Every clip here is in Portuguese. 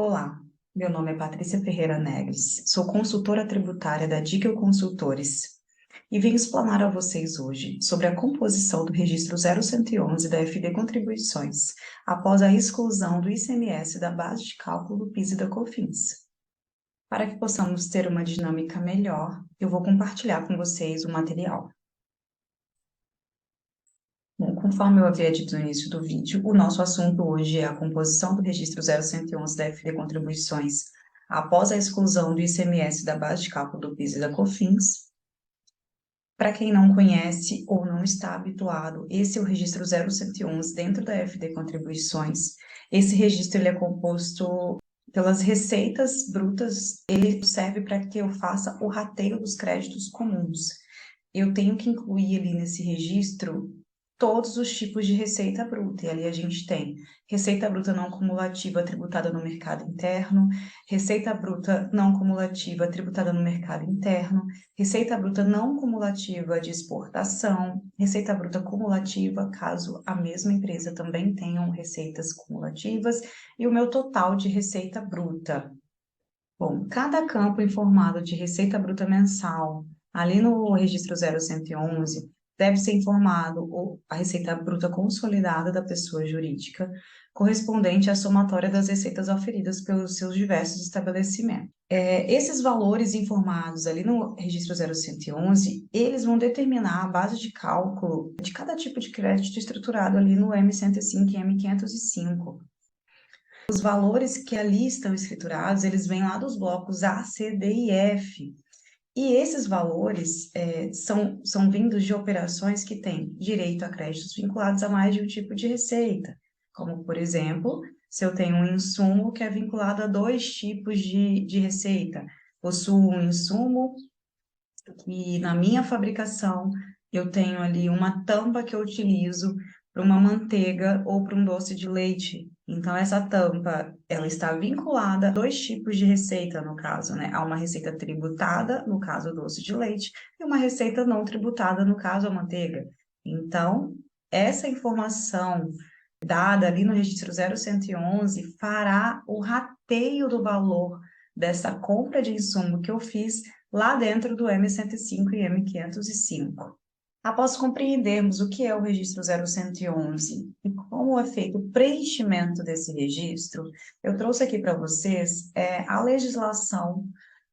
Olá, meu nome é Patrícia Ferreira Negres, sou consultora tributária da Digel Consultores e venho explanar a vocês hoje sobre a composição do registro 0111 da FD Contribuições após a exclusão do ICMS da base de cálculo do PIS e da COFINS. Para que possamos ter uma dinâmica melhor, eu vou compartilhar com vocês o material. Bom, conforme eu havia dito no início do vídeo, o nosso assunto hoje é a composição do registro 0111 da FD Contribuições após a exclusão do ICMS da base de cálculo do PIS e da COFINS. Para quem não conhece ou não está habituado, esse é o registro 0111 dentro da FD Contribuições. Esse registro ele é composto pelas receitas brutas, ele serve para que eu faça o rateio dos créditos comuns. Eu tenho que incluir ali nesse registro todos os tipos de receita bruta, e ali a gente tem receita bruta não cumulativa tributada no mercado interno, receita bruta não cumulativa tributada no mercado interno, receita bruta não cumulativa de exportação, receita bruta cumulativa, caso a mesma empresa também tenha receitas cumulativas, e o meu total de receita bruta. Bom, cada campo informado de receita bruta mensal, ali no registro 0111, deve ser informado a receita bruta consolidada da pessoa jurídica, correspondente à somatória das receitas oferidas pelos seus diversos estabelecimentos. Esses valores informados ali no registro 0111, eles vão determinar a base de cálculo de cada tipo de crédito estruturado ali no M105 e M505. Os valores que ali estão escriturados, eles vêm lá dos blocos A, C, D e F. E esses valores são vindos de operações que têm direito a créditos vinculados a mais de um tipo de receita. Como, por exemplo, se eu tenho um insumo que é vinculado a dois tipos de receita. Possuo um insumo que, na minha fabricação, eu tenho ali uma tampa que eu utilizo para uma manteiga ou para um doce de leite. Então, essa tampa, ela está vinculada a dois tipos de receita, no caso, né? A uma receita tributada, no caso, o doce de leite, e uma receita não tributada, no caso, a manteiga. Então, essa informação dada ali no registro 0111 fará o rateio do valor dessa compra de insumo que eu fiz lá dentro do M105 e M505. Após compreendermos o que é o registro 0111 e como é feito o preenchimento desse registro, eu trouxe aqui para vocês a legislação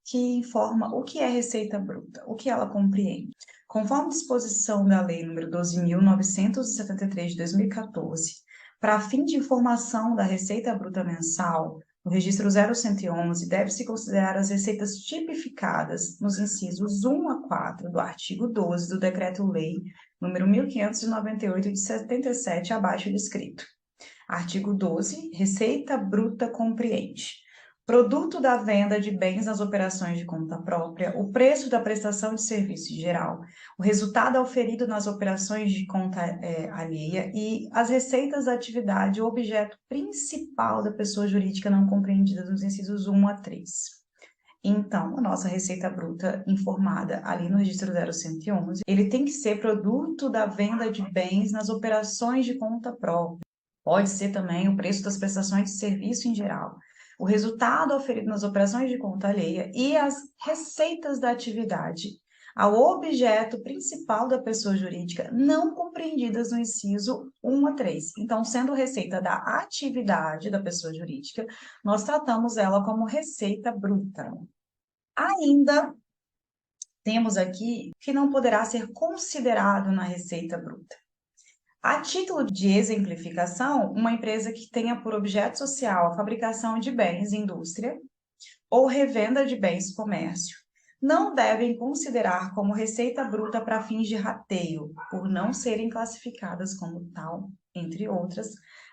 que informa o que é receita bruta, o que ela compreende. Conforme disposição da Lei nº 12.973 de 2014, para fim de informação da receita bruta mensal, o registro 0111 deve-se considerar as receitas tipificadas nos incisos 1 a 4 do artigo 12 do Decreto-Lei nº 1598 de 77, abaixo descrito. Artigo 12. Receita bruta compreende: produto da venda de bens nas operações de conta própria, o preço da prestação de serviço em geral, o resultado auferido nas operações de conta alheia e as receitas da atividade, o objeto principal da pessoa jurídica não compreendida nos incisos 1 a 3. Então, a nossa receita bruta informada ali no registro 0111, ele tem que ser produto da venda de bens nas operações de conta própria. Pode ser também o preço das prestações de serviço em geral, o resultado oferido nas operações de conta alheia e as receitas da atividade ao objeto principal da pessoa jurídica não compreendidas no inciso 1 a 3. Então, sendo receita da atividade da pessoa jurídica, nós tratamos ela como receita bruta. Ainda temos aqui que não poderá ser considerado na receita bruta. A título de exemplificação, uma empresa que tenha por objeto social a fabricação de bens, indústria, ou revenda de bens, comércio, não devem considerar como receita bruta para fins de rateio, por não serem classificadas como tal, entre outras,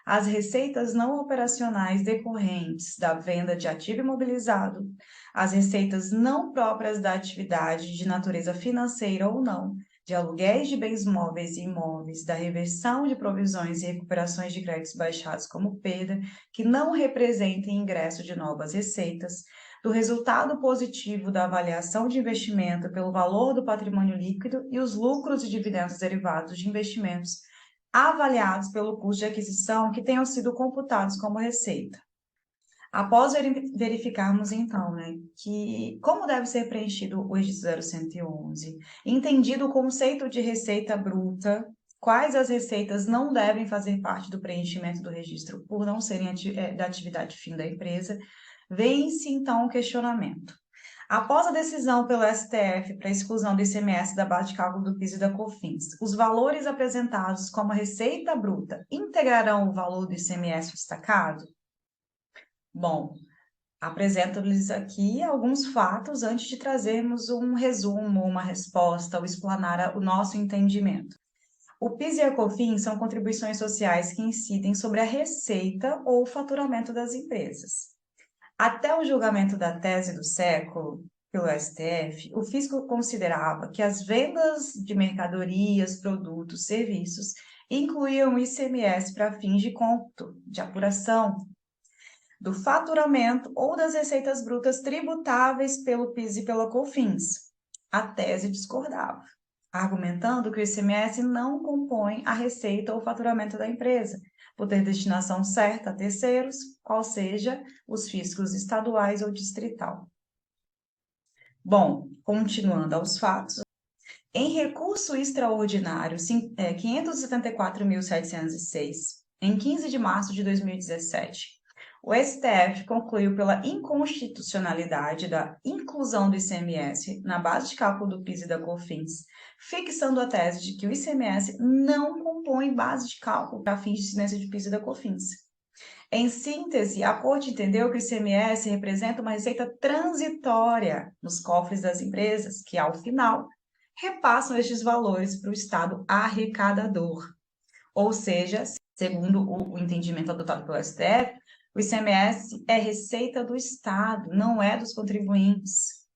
as receitas não operacionais decorrentes da venda de ativo imobilizado, as receitas não próprias da atividade de natureza financeira ou não, de aluguéis de bens móveis e imóveis, da reversão de provisões e recuperações de créditos baixados como perda, que não representem ingresso de novas receitas, do resultado positivo da avaliação de investimento pelo valor do patrimônio líquido e os lucros e dividendos derivados de investimentos avaliados pelo custo de aquisição que tenham sido computados como receita. Após verificarmos, então, né, que como deve ser preenchido o registro 0111, entendido o conceito de receita bruta, quais as receitas não devem fazer parte do preenchimento do registro por não serem da atividade fim da empresa, vem-se, então, o questionamento. Após a decisão pelo STF para a exclusão do ICMS da base de cálculo do PIS e da COFINS, os valores apresentados como receita bruta integrarão o valor do ICMS destacado? Bom, apresento-lhes aqui alguns fatos antes de trazermos um resumo, uma resposta, ou explanar o nosso entendimento. O PIS e a COFINS são contribuições sociais que incidem sobre a receita ou o faturamento das empresas. Até o julgamento da tese do século, pelo STF, o fisco considerava que as vendas de mercadorias, produtos, serviços incluíam o ICMS para fins de cômputo, de apuração, do faturamento ou das receitas brutas tributáveis pelo PIS e pela COFINS. A tese discordava, argumentando que o ICMS não compõe a receita ou faturamento da empresa, por ter destinação certa a terceiros, qual seja os fiscos estaduais ou distrital. Bom, continuando aos fatos, em recurso extraordinário 574.706, em 15 de março de 2017, o STF concluiu pela inconstitucionalidade da inclusão do ICMS na base de cálculo do PIS e da COFINS, fixando a tese de que o ICMS não compõe base de cálculo para fins de incidência de PIS e da COFINS. Em síntese, a Corte entendeu que o ICMS representa uma receita transitória nos cofres das empresas, que, ao final, repassam estes valores para o Estado arrecadador. Ou seja, segundo o entendimento adotado pelo STF, o ICMS é receita do Estado, não é dos contribuintes.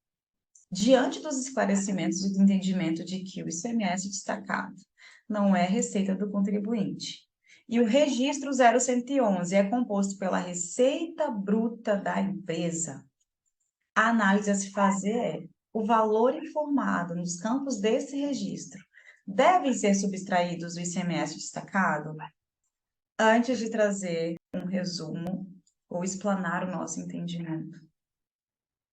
Diante dos esclarecimentos do entendimento de que o ICMS destacado não é receita do contribuinte, e o registro 0111 é composto pela receita bruta da empresa, a análise a se fazer é: o valor informado nos campos desse registro devem ser subtraídos do ICMS destacado? Antes de trazer um resumo ou explanar o nosso entendimento,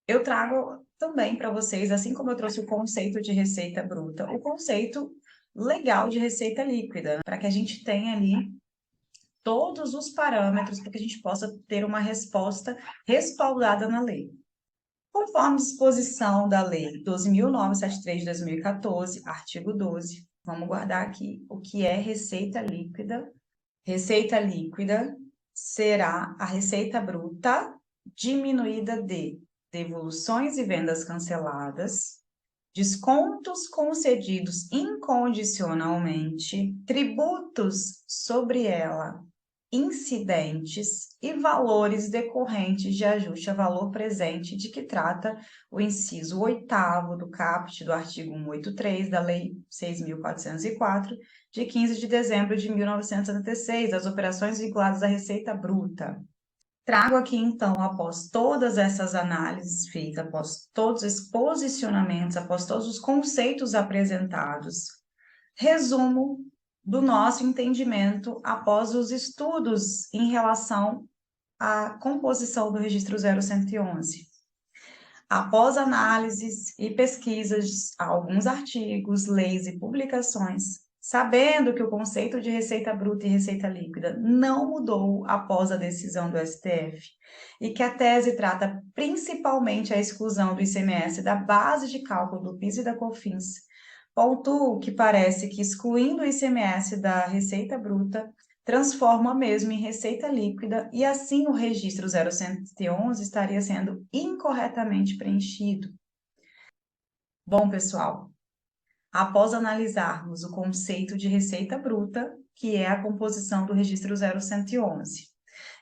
eu trago também para vocês, assim como eu trouxe o conceito de receita bruta, o conceito legal de receita líquida, para que a gente tenha ali todos os parâmetros para que a gente possa ter uma resposta respaldada na lei. Conforme disposição da Lei 12.973 de 2014, artigo 12, vamos guardar aqui o que é receita líquida. Receita líquida será a receita bruta diminuída de devoluções e vendas canceladas, descontos concedidos incondicionalmente, tributos sobre ela incidentes e valores decorrentes de ajuste a valor presente de que trata o inciso 8º do caput do artigo 183 da Lei 6.404, de 15 de dezembro de 1976, das operações vinculadas à receita bruta. Trago aqui, então, após todas essas análises feitas, após todos esses posicionamentos, após todos os conceitos apresentados, resumo do nosso entendimento após os estudos em relação à composição do registro 0111. Após análises e pesquisas, alguns artigos, leis e publicações, sabendo que o conceito de receita bruta e receita líquida não mudou após a decisão do STF e que a tese trata principalmente a exclusão do ICMS da base de cálculo do PIS e da COFINS, pontuo que parece que excluindo o ICMS da receita bruta, transforma mesmo em receita líquida e assim o registro 0111 estaria sendo incorretamente preenchido. Bom, pessoal, após analisarmos o conceito de receita bruta, que é a composição do registro 0111,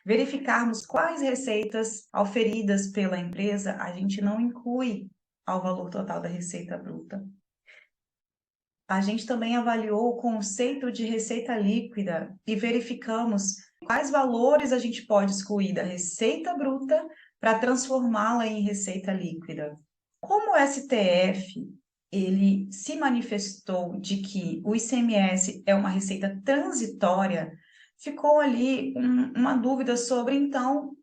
verificarmos quais receitas auferidas pela empresa a gente não inclui ao valor total da receita bruta. A gente também avaliou o conceito de receita líquida e verificamos quais valores a gente pode excluir da receita bruta para transformá-la em receita líquida. Como o STF ele se manifestou de que o ICMS é uma receita transitória, ficou ali uma dúvida sobre, então,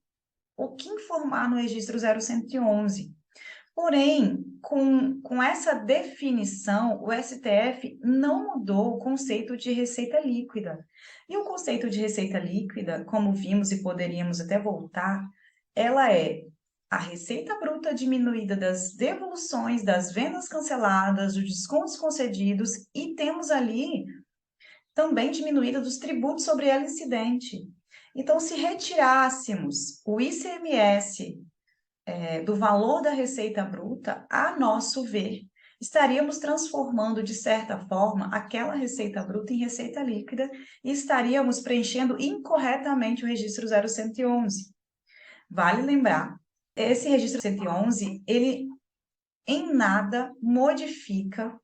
o que informar no registro 0111. Porém, com essa definição, o STF não mudou o conceito de receita líquida. E o conceito de receita líquida, como vimos e poderíamos até voltar, ela é a receita bruta diminuída das devoluções, das vendas canceladas, dos descontos concedidos, e temos ali também diminuída dos tributos sobre ela incidente. Então, se retirássemos o ICMS do valor da receita bruta, a nosso ver, estaríamos transformando, de certa forma, aquela receita bruta em receita líquida e estaríamos preenchendo incorretamente o registro 0111. Vale lembrar, esse registro 111, ele em nada modifica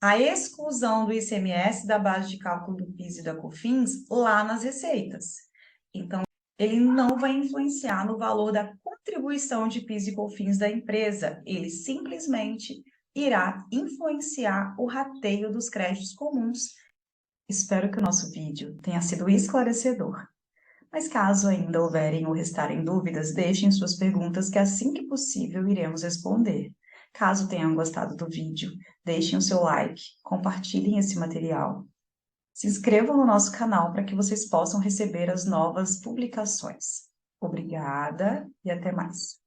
a exclusão do ICMS da base de cálculo do PIS e da COFINS lá nas receitas. Então, ele não vai influenciar no valor da contribuição de PIS e COFINS da empresa, ele simplesmente irá influenciar o rateio dos créditos comuns. Espero que o nosso vídeo tenha sido esclarecedor. Mas caso ainda houverem ou restarem dúvidas, deixem suas perguntas que assim que possível iremos responder. Caso tenham gostado do vídeo, deixem o seu like, compartilhem esse material. Se inscrevam no nosso canal para que vocês possam receber as novas publicações. Obrigada e até mais.